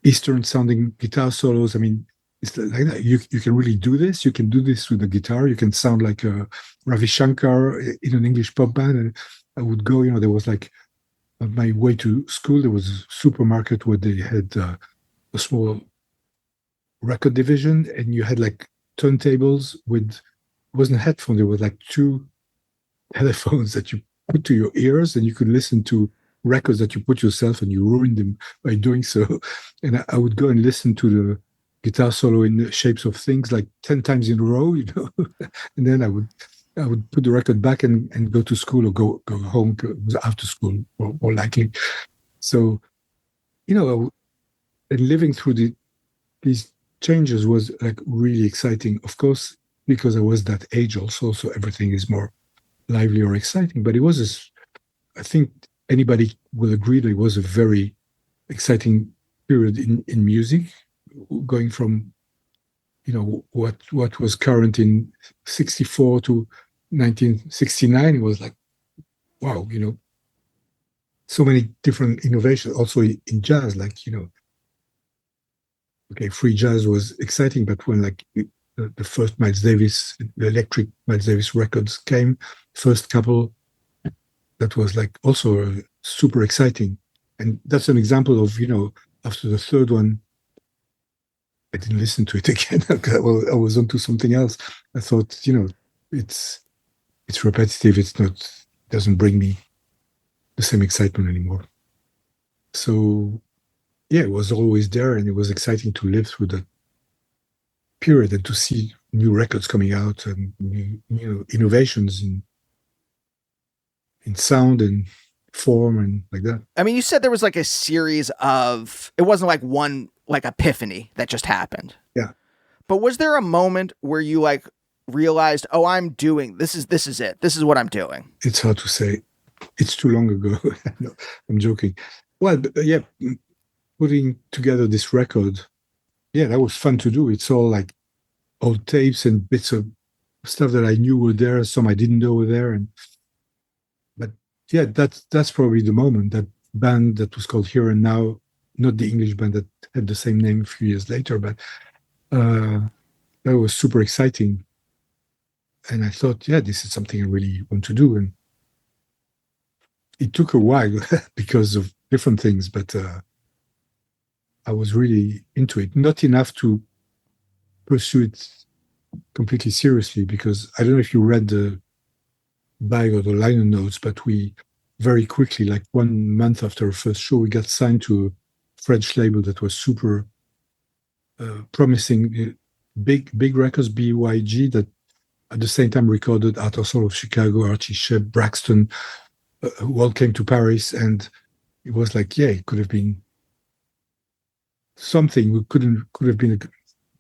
Eastern sounding guitar solos. I mean, it's like that. You can really do this. You can do this with the guitar. You can sound like Ravi Shankar in an English pop band. And I would go. There was like on my way to school, there was a supermarket where they had a small record division, and you had like turntables with, it wasn't headphones, there was like two telephones that you put to your ears, and you could listen to records that you put yourself, and you ruined them by doing so. And I would go and listen to the guitar solo in the Shapes of Things like 10 times in a row, and then I would put the record back and go to school or go home. It was after school, more likely. So, and living through these changes was like really exciting. Of course, because I was that age also, so everything is more lively or exciting. But it was, I think anybody will agree that it was a very exciting period in music, going from what was current in 64 to 1969. It was like, wow, so many different innovations. Also in jazz, like, okay, free jazz was exciting, but when like the first Miles Davis, the electric Miles Davis records came, first couple, that was like also super exciting. And that's an example of, after the third one, I didn't listen to it again. I was onto something else. I thought, it's repetitive. It's not, doesn't bring me the same excitement anymore. So yeah, it was always there, and it was exciting to live through that period and to see new records coming out and new innovations in sound and form and like that. I mean, you said there was like a series of, it wasn't like one like epiphany that just happened. Yeah. But was there a moment where you like realized, oh, I'm doing, this is it. This is what I'm doing? It's hard to say. It's too long ago. No, I'm joking. Well, yeah, putting together this record, yeah, that was fun to do. It's all like old tapes and bits of stuff that I knew were there, some I didn't know were there. But yeah, that's probably the moment. That band that was called Here and Now, not the English band that had the same name a few years later, but that was super exciting. And I thought, yeah, this is something I really want to do. And it took a while because of different things, but I was really into it. Not enough to pursue it completely seriously, because I don't know if you read the bio or the liner notes, but we very quickly, like 1 month after our first show, we got signed to a French label that was super promising. Big records, BYG, that at the same time recorded Art of Soul of Chicago, Archie Shepp, Braxton, who all came to Paris. And it was like, yeah, it could have been something. We could have been a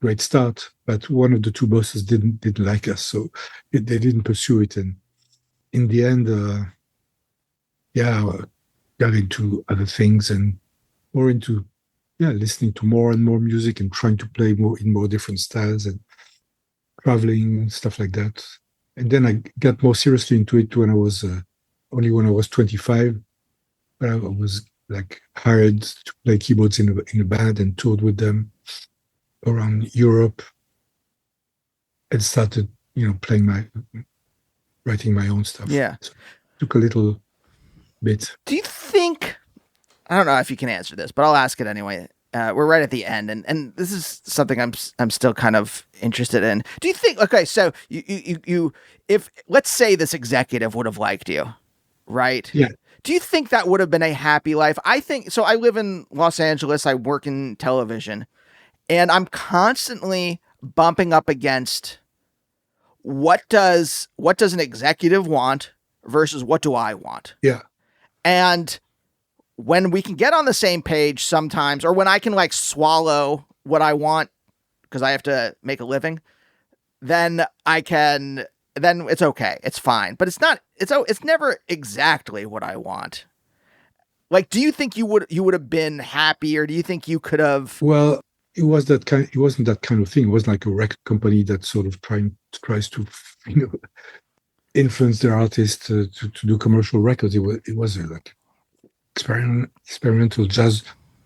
great start, but one of the two bosses didn't like us, so they didn't pursue it. And in the end, got into other things and more into listening to more and more music and trying to play more in more different styles and traveling and stuff like that. And then I got more seriously into it when I was 25. But I was like hired to play keyboards in a band and toured with them around Europe and started, writing my own stuff. Yeah. So it took a little bit. Do you think, I don't know if you can answer this, but I'll ask it anyway. We're right at the end, and this is something I'm still kind of interested in. Do you think, okay, so you if let's say this executive would have liked you, right? Yeah. Do you think that would have been a happy life? I think so. I live in Los Angeles. I work in television, and I'm constantly bumping up against what does an executive want versus what do I want? Yeah. And when we can get on the same page sometimes, or when I can like swallow what I want because I have to make a living, then it's okay. It's fine. But it's never exactly what I want. Like, do you think you would have been happy, or do you think you could have? Well, it wasn't that kind of thing. It was like a record company that sort of tries to, influence their artists to do commercial records. It was like experimental jazz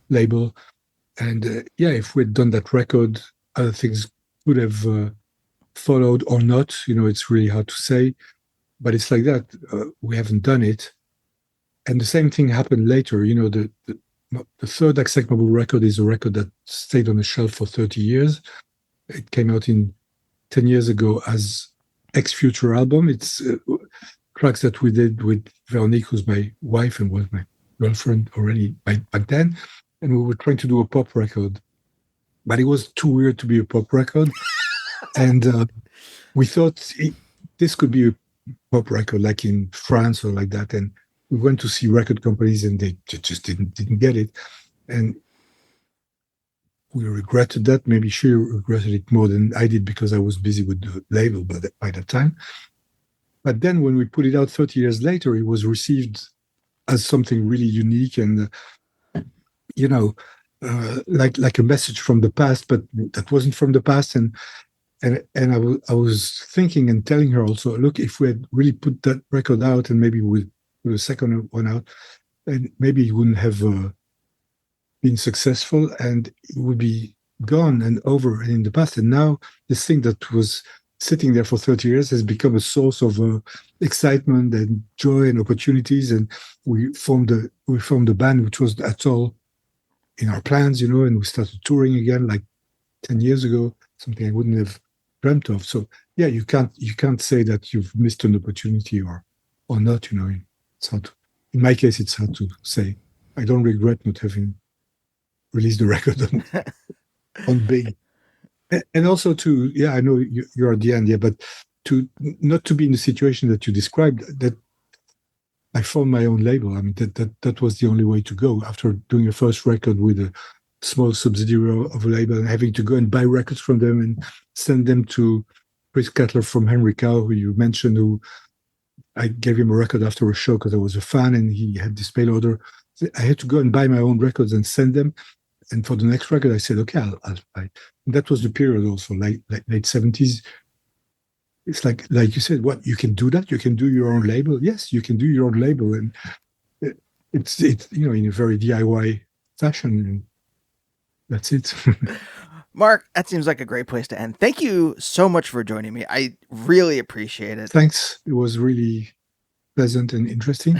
label, and if we'd done that record, other things would have followed or not. It's really hard to say, but it's like that. We haven't done it, and the same thing happened later. The third acceptable record is a record that stayed on the shelf for 30 years. It came out 10 years ago as Ex-Future album. It's tracks that we did with Veronique, who's my wife and was my girlfriend already back then. And we were trying to do a pop record, but it was too weird to be a pop record. And we thought this could be a pop record like in France or like that. And we went to see record companies and they just didn't get it. And we regretted that. Maybe she regretted it more than I did because I was busy with the label by that time. But then when we put it out 30 years later, it was received as something really unique and, like a message from the past, but that wasn't from the past. And I was thinking and telling her also, look, if we had really put that record out and maybe we put a second one out, and maybe it wouldn't have been successful and it would be gone and over and in the past. And now this thing that was sitting there for 30 years has become a source of excitement and joy and opportunities. And we formed a band, which was at all in our plans, and we started touring again like 10 years ago, something I wouldn't have dreamt of. So yeah, you can't say that you've missed an opportunity or not, It's hard to, in my case, it's hard to say. I don't regret not having released the record on Big. And also I know you're at the end, but not to be in the situation that you described, that I found my own label. I mean, that was the only way to go after doing a first record with a small subsidiary of a label and having to go and buy records from them and send them to Chris Cutler from Henry Cow, who you mentioned, who I gave him a record after a show because I was a fan and he had this mail order. I had to go and buy my own records and send them. And for the next record, I said, okay, I'll buy. And that was the period also, like late 70s. It's like you said, what, you can do that? You can do your own label? Yes, you can do your own label. And it's in a very DIY fashion. And that's it. Marc, that seems like a great place to end. Thank you so much for joining me. I really appreciate it. Thanks. It was really pleasant and interesting.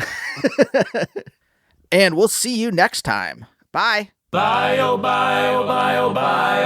And we'll see you next time. Bye. Bye, oh bye, oh bye, oh bye.